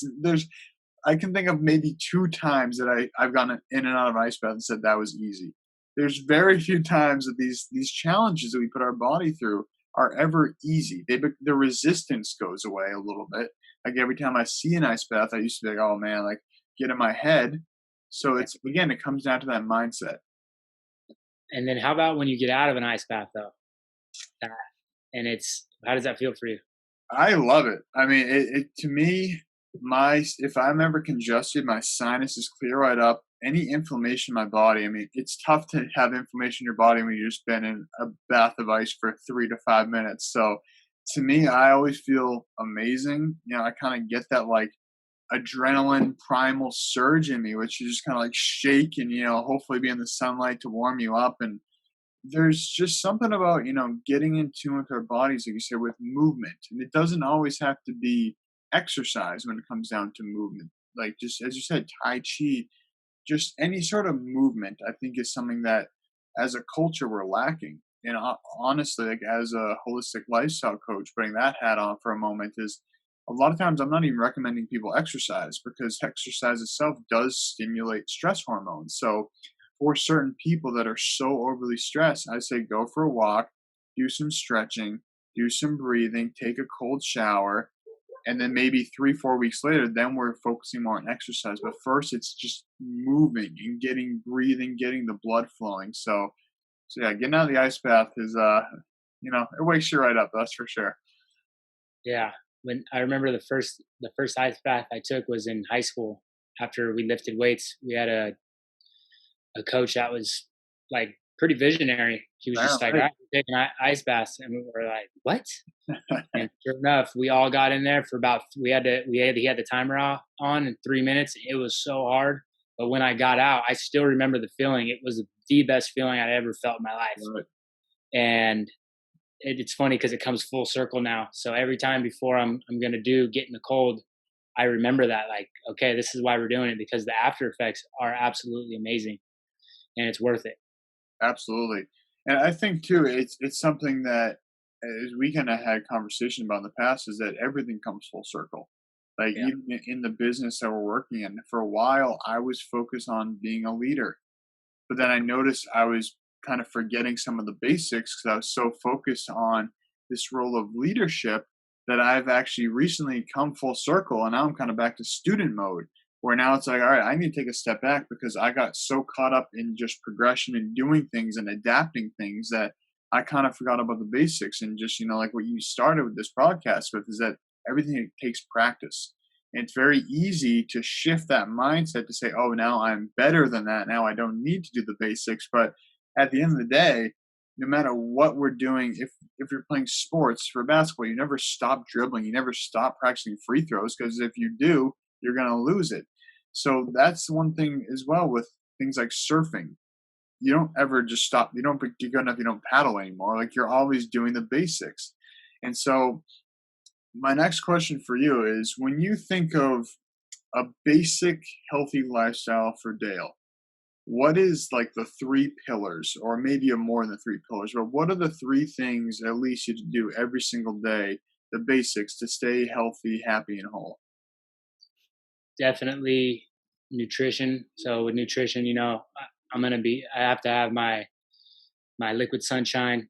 I can think of maybe 2 times that I've gone in and out of ice bath and said that was easy. There's very few times that these challenges that we put our body through are ever easy. The resistance goes away a little bit. Like every time I see an ice bath, I used to be like, oh man, like get in my head. So it comes down to that mindset. And then how about when you get out of an ice bath though? And how does that feel for you? I love it. I mean, it to me, if I'm ever congested, my sinuses clear right up. Any inflammation in my body, I mean, it's tough to have inflammation in your body when you've just been in a bath of ice for 3 to 5 minutes. So to me, I always feel amazing. I kind of get that like adrenaline primal surge in me, which you just kind of like shake and, hopefully be in the sunlight to warm you up. And there's just something about, getting in tune with our bodies, like you said, with movement. And it doesn't always have to be exercise when it comes down to movement. Like just as you said, Tai Chi, just any sort of movement, I think is something that as a culture we're lacking. And honestly, like as a holistic lifestyle coach, putting that hat on for a moment, is a lot of times I'm not even recommending people exercise, because exercise itself does stimulate stress hormones. So for certain people that are so overly stressed, I say go for a walk, do some stretching, do some breathing, take a cold shower, and then maybe 3-4 weeks later, then we're focusing more on exercise. But first, it's just moving and breathing, getting the blood flowing. So yeah, getting out of the ice bath is, it wakes you right up. That's for sure. Yeah. When I remember the first ice bath I took was in high school. After we lifted weights, we had a coach that was like pretty visionary. He was just like, "All right, we're taking ice baths," and we were like, "What?" And sure enough, we all got in there for about. He had the timer on in 3 minutes. It was so hard, but when I got out, I still remember the feeling. It was the best feeling I'd ever felt in my life. Right. And it's funny because it comes full circle now. So every time before I'm gonna get in the cold, I remember that, like, okay, this is why we're doing it, because the after effects are absolutely amazing, and it's worth it. Absolutely. And I think too, it's something that, as we kind of had conversation about in the past, is that everything comes full circle. Like Yeah. even in the business that we're working in, for a while, I was focused on being a leader, but then I noticed I was kind of forgetting some of the basics because I was so focused on this role of leadership that I've actually recently come full circle. And now I'm kind of back to student mode, where now it's like, all right, I need to take a step back, because I got so caught up in just progression and doing things and adapting things that I kind of forgot about the basics. And just, like what you started with this podcast with, is that everything takes practice. And it's very easy to shift that mindset to say, oh, now I'm better than that. Now I don't need to do the basics. But at the end of the day, no matter what we're doing, if you're playing sports, for basketball, you never stop dribbling. You never stop practicing free throws, because if you do, you're going to lose it. So that's one thing as well with things like surfing. You don't ever just stop. You don't get good enough. You don't paddle anymore. Like, you're always doing the basics. And so my next question for you is, when you think of a basic healthy lifestyle for Dale, what is like the 3 pillars, or maybe more than 3 pillars, but what are the 3 things at least you do every single day, the basics, to stay healthy, happy, and whole? Definitely nutrition. So with nutrition, I have to have my liquid sunshine,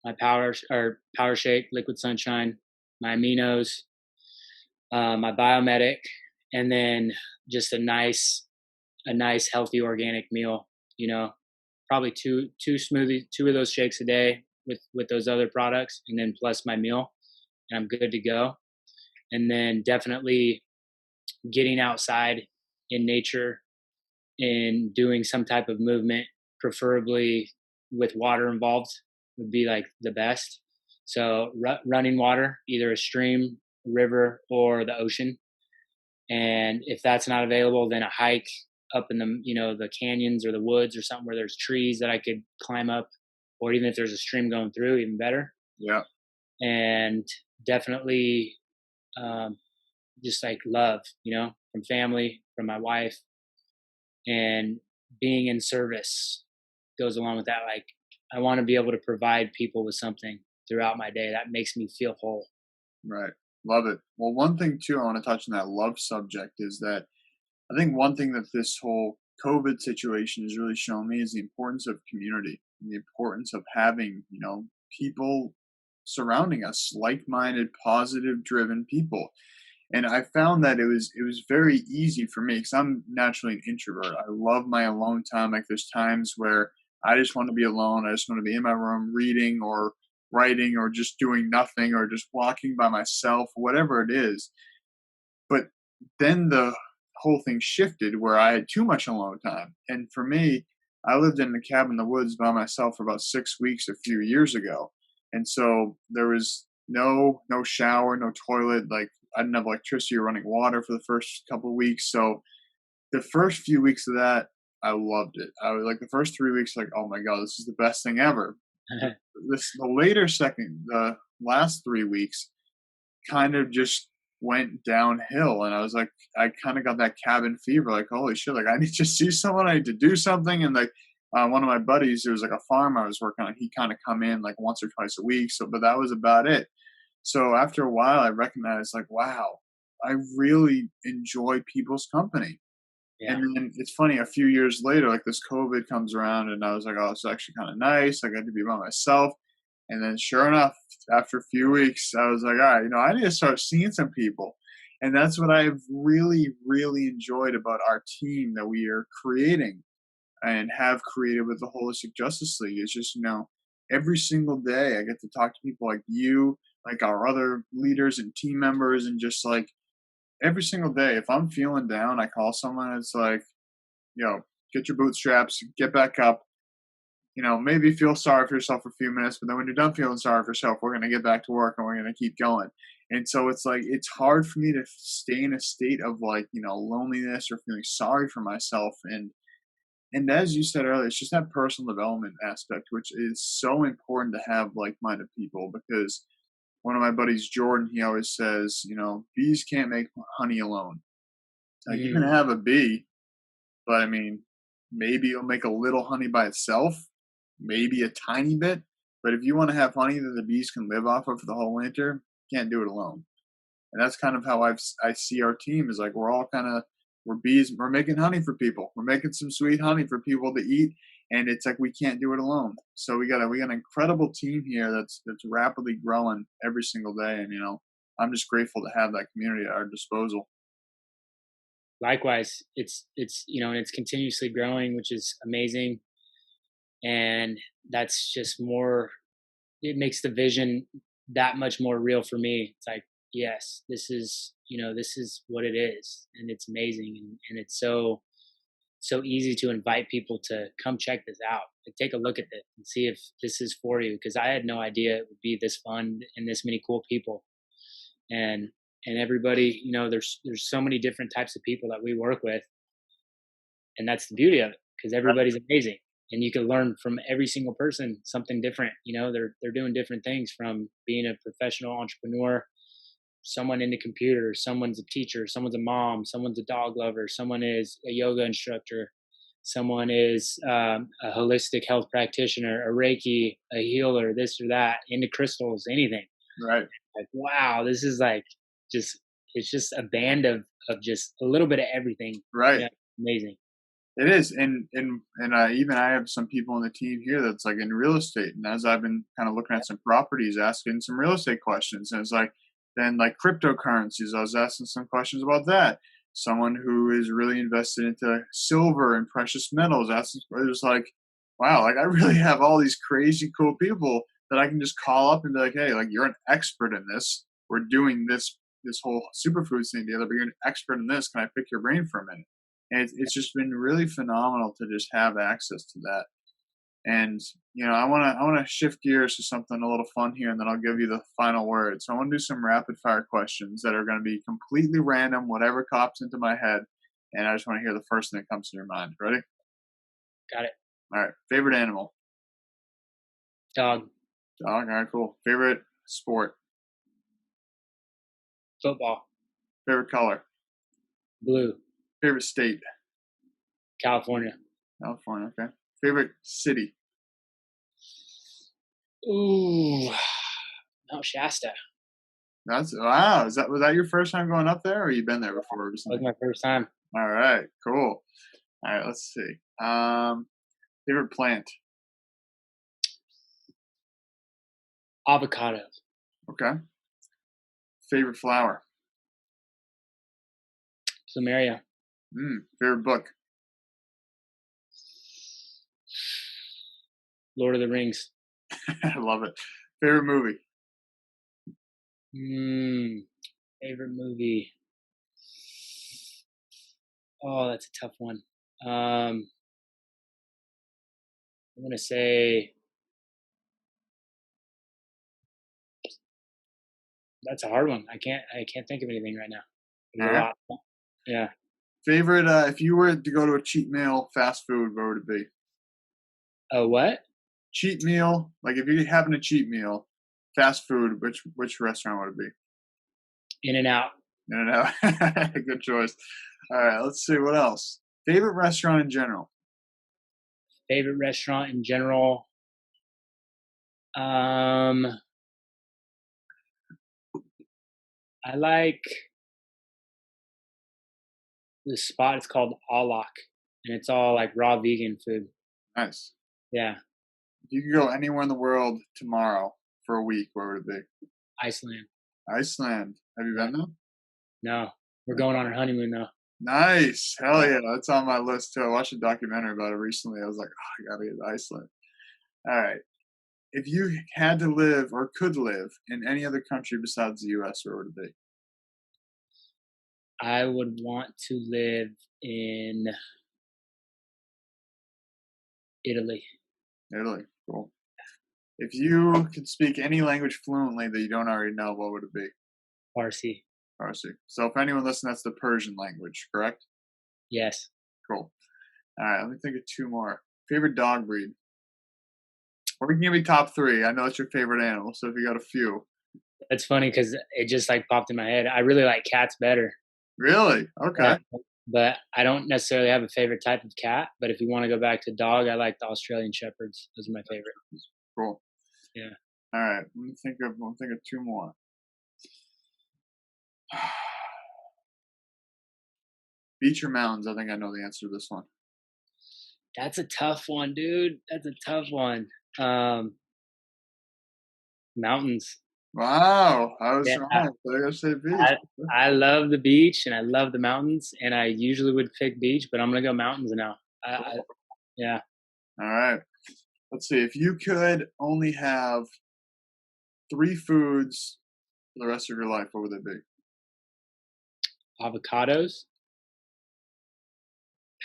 my power shake, liquid sunshine, my aminos, my biomedic, and then just a nice healthy organic meal. Probably two smoothies, 2 of those shakes a day with those other products, and then plus my meal, and I'm good to go. And then definitely getting outside in nature and doing some type of movement, preferably with water involved, would be like the best. So running water, either a stream, river, or the ocean. And if that's not available, then a hike up in the canyons or the woods or something where there's trees that I could climb up, or even if there's a stream going through, even better. Yeah. And definitely just like love, from family, from my wife, and being in service goes along with that. Like, I want to be able to provide people with something throughout my day that makes me feel whole. Right. Love it. Well, one thing too, I want to touch on that love subject, is that I think one thing that this whole COVID situation has really shown me is the importance of community, and the importance of having, people surrounding us, like-minded, positive driven people. And I found that it was very easy for me, because I'm naturally an introvert. I love my alone time. Like, there's times where I just want to be alone. I just want to be in my room reading or writing or just doing nothing or just walking by myself, whatever it is. But then the whole thing shifted where I had too much alone time. And for me, I lived in a cabin in the woods by myself for about 6 weeks a few years ago. And so there was no shower, no toilet. Like I didn't have electricity or running water for the first couple of weeks. So the first few weeks of that, I loved it. I was like the first 3 weeks, like, oh my God, this is the best thing ever. The last 3 weeks kind of just went downhill. And I was like, I kind of got that cabin fever, like, holy shit, like I need to see someone, I need to do something. And like, one of my buddies, there was like a farm I was working on, he kind of come in like once or twice a week. So, but that was about it. So after a while, I recognized like, wow, I really enjoy people's company. Yeah. And then it's funny, a few years later, like this COVID comes around and I was like, oh, it's actually kind of nice. I got to be by myself. And then sure enough, after a few weeks, I was like, all right, I need to start seeing some people. And that's what I've really, really enjoyed about our team that we are creating and have created with the Holistic Justice League. It's just, every single day I get to talk to people like you, like our other leaders and team members, and just like every single day, if I'm feeling down, I call someone. It's like, get your bootstraps, get back up. Maybe feel sorry for yourself for a few minutes, but then when you're done feeling sorry for yourself, we're going to get back to work and we're going to keep going. And so it's like, it's hard for me to stay in a state of like, loneliness or feeling sorry for myself. And as you said earlier, it's just that personal development aspect, which is so important to have like-minded people, because one of my buddies, Jordan, he always says, bees can't make honey alone. Like you can have a bee, but I mean, maybe it'll make a little honey by itself, maybe a tiny bit. But if you want to have honey that the bees can live off of for the whole winter, you can't do it alone. And that's kind of how I see our team, is like we're bees, we're making honey for people. We're making some sweet honey for people to eat. And it's like we can't do it alone. So we got an incredible team here that's rapidly growing every single day. And I'm just grateful to have that community at our disposal. Likewise, it's and it's continuously growing, which is amazing. And that's just more, it makes the vision that much more real for me. It's like, yes, this is what it is, and it's amazing, and it's so easy to invite people to come check this out. Like, take a look at this and see if this is for you, because I had no idea it would be this fun and this many cool people. And everybody, there's so many different types of people that we work with, and that's the beauty of it, because everybody's amazing, and you can learn from every single person something different. They're doing different things, from being a professional entrepreneur, someone into computers, someone's a teacher, someone's a mom, someone's a dog lover, someone is a yoga instructor, someone is a holistic health practitioner, a Reiki, a healer, this or that, into crystals, anything. Right. Like, wow, this is like it's just a band of just a little bit of everything. Right. Yeah, amazing. It is. And even I have some people on the team here that's like in real estate. And as I've been kind of looking at some properties, asking some real estate questions, and it's like, then like cryptocurrencies, I was asking some questions about that. Someone who is really invested into silver and precious metals, asking, it was like, wow, like I really have all these crazy cool people that I can just call up and be like, hey, like you're an expert in this. We're doing this whole superfoods thing together, but you're an expert in this. Can I pick your brain for a minute? And it's just been really phenomenal to just have access to that. And I want to shift gears to something a little fun here, and then I'll give you the final word. So I want to do some rapid fire questions that are going to be completely random, whatever pops into my head, and I just want to hear the first thing that comes to your mind. Ready? Got it. All right. Favorite animal? Dog. Dog. All right. Cool. Favorite sport? Football. Favorite color? Blue. Favorite state? California. California. Okay. Favorite city? Ooh, Mount Shasta. Wow. Was that your first time going up there, or you been there before? That was my first time. All right. Cool. All right. Let's see. Favorite plant? Avocado. Okay. Favorite flower? Plumeria. Favorite book? Lord of the Rings. I love it. Favorite movie? Favorite movie. Oh, that's a tough one. I'm gonna say That's a hard one. I can't think of anything right now. There's a All right. lot. Yeah. Favorite, if you were to go to a cheat meal, fast food, where would it be? A what? Cheat meal, like if you're having a cheat meal, fast food, which restaurant would it be? In-N-Out. No. Good choice. All right, let's see what else. Favorite restaurant in general? Favorite restaurant in general. I like this spot. It's called Alak, and it's all like raw vegan food. Nice. Yeah. If you could go anywhere in the world tomorrow for a week, where would it be? Iceland. Iceland. Have you been there? No, we're going on our honeymoon though. Nice. Hell yeah. That's on my list too. I watched a documentary about it recently. I was like, oh, I gotta get to Iceland. All right. If you had to live or could live in any other country besides the US, where would it be? I would want to live in Italy. Italy. Cool. If you could speak any language fluently that you don't already know, what would it be? Farsi. Farsi. So if anyone listens, that's the Persian language, correct? Yes. Cool. All right, let me think of two more. Favorite dog breed? Or you can give me top three. I know it's your favorite animal, so if you got a few. That's funny because it just like popped in my head. I really like cats better. Really? Okay. But I don't necessarily have a favorite type of cat. But if you want to go back to dog, I like the Australian Shepherds. Those are my favorite. Cool. Yeah. All right. Let me think of two more. Beach or mountains? I think I know the answer to this one. That's a tough one, dude. That's a tough one. Mountains. Wow. I was Yeah, wrong. I gotta say beach. I love the beach and I love the mountains, and I usually would pick beach, but I'm gonna go mountains now. Yeah. All right. Let's see. If you could only have 3 foods for the rest of your life, what would they be? Avocados,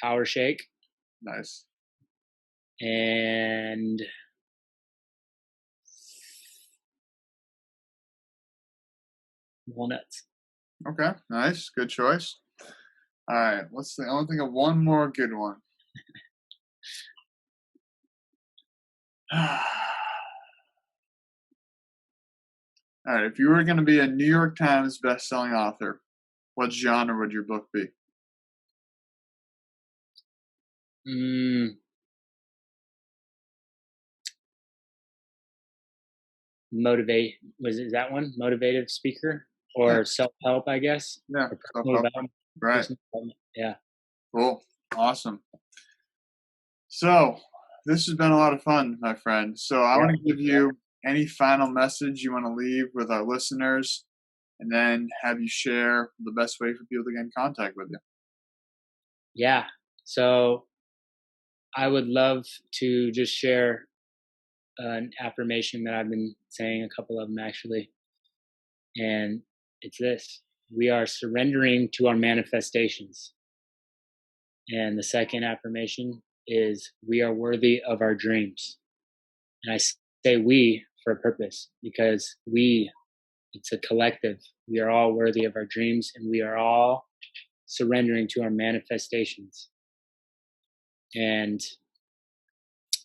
Power Shake, Nice. and walnuts. Okay. Nice. Good choice. All right. Let's see. I want to think of one more good one. All right. If you were going to be a New York Times best-selling author, what genre would your book be? Is that one? Motivative speaker or self-help, I guess? Yeah. Or personal development. Right. Personal development. Yeah. Cool. Awesome. So this has been a lot of fun, my friend. So I want to give you any final message you want to leave with our listeners, and then have you share the best way for people to get in contact with you. Yeah. So I would love to just share an affirmation that I've been saying, a couple of them actually. And it's this: we are surrendering to our manifestations. And the second affirmation is we are worthy of our dreams. And I say we for a purpose, because it's a collective. We are all worthy of our dreams, and we are all surrendering to our manifestations. And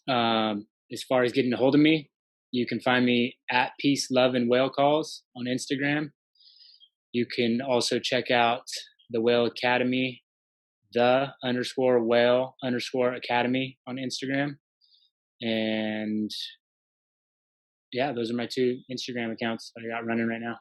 as far as getting a hold of me, you can find me at Peace, Love, and Whale Calls on Instagram. You can also check out the Whale Academy, _Whale_Academy on Instagram. And yeah, those are my 2 Instagram accounts that I got running right now.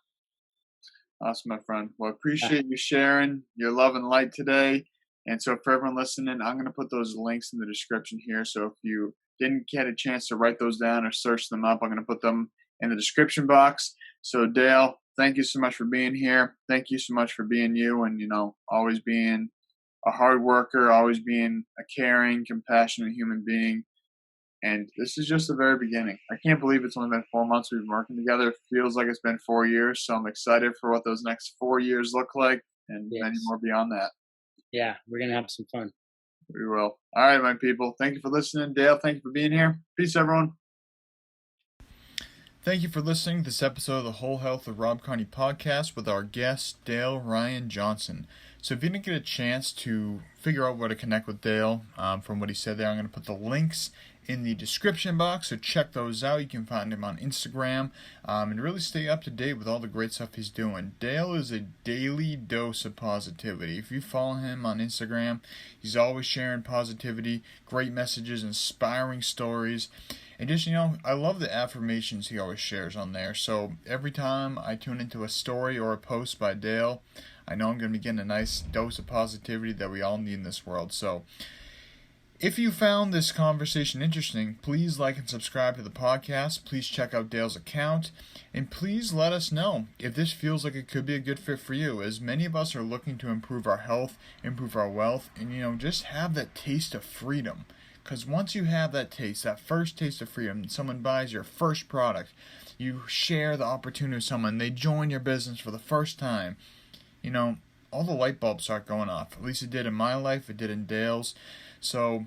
Awesome, my friend. Well, I appreciate you sharing your love and light today. And so for everyone listening, I'm going to put those links in the description here. So if you didn't get a chance to write those down or search them up, I'm going to put them in the description box. So Dale, thank you so much for being here. Thank you so much for being you, and, always being a hard worker, always being a caring, compassionate human being. And this is just the very beginning. I can't believe it's only been 4 months we've been working together. It feels like it's been 4 years. So I'm excited for what those next 4 years look like, and many more beyond that. Yeah, we're going to have some fun. We will. All right, my people. Thank you for listening. Dale, thank you for being here. Peace, everyone. Thank you for listening to this episode of the Whole Health of Rob Carney Podcast with our guest, Dale Ryan Johnson. So if you didn't get a chance to figure out where to connect with Dale from what he said there, I'm going to put the links in the description box, so check those out. You can find him on Instagram and really stay up to date with all the great stuff he's doing. Dale is a daily dose of positivity. If you follow him on Instagram, he's always sharing positivity, great messages, inspiring stories. And just, I love the affirmations he always shares on there. So every time I tune into a story or a post by Dale, I know I'm going to be getting a nice dose of positivity that we all need in this world. So if you found this conversation interesting, please like and subscribe to the podcast. Please check out Dale's account. And please let us know if this feels like it could be a good fit for you, as many of us are looking to improve our health, improve our wealth, and, just have that taste of freedom. Because once you have that taste, that first taste of freedom, someone buys your first product, you share the opportunity with someone, they join your business for the first time, all the light bulbs start going off. At least it did in my life, it did in Dale's. So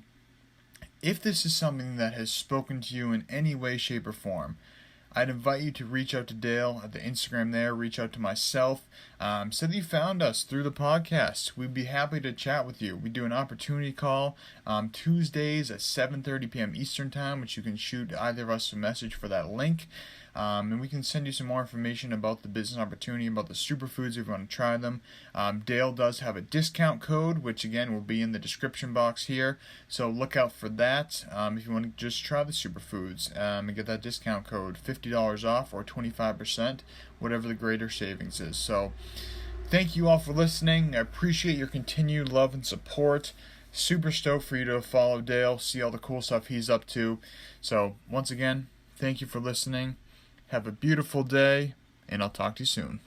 if this is something that has spoken to you in any way, shape, or form, I'd invite you to reach out to Dale at the Instagram there, reach out to myself, say that you found us through the podcast. We'd be happy to chat with you. We do an opportunity call Tuesdays at 7:30 p.m. Eastern Time, which you can shoot either of us a message for that link. And we can send you some more information about the business opportunity, about the superfoods if you want to try them. Dale does have a discount code, which again will be in the description box here. So look out for that if you want to just try the superfoods and get that discount code, $50 off or 25%, whatever the greater savings is. So thank you all for listening. I appreciate your continued love and support. Super stoked for you to follow Dale, see all the cool stuff he's up to. So once again, thank you for listening. Have a beautiful day, and I'll talk to you soon.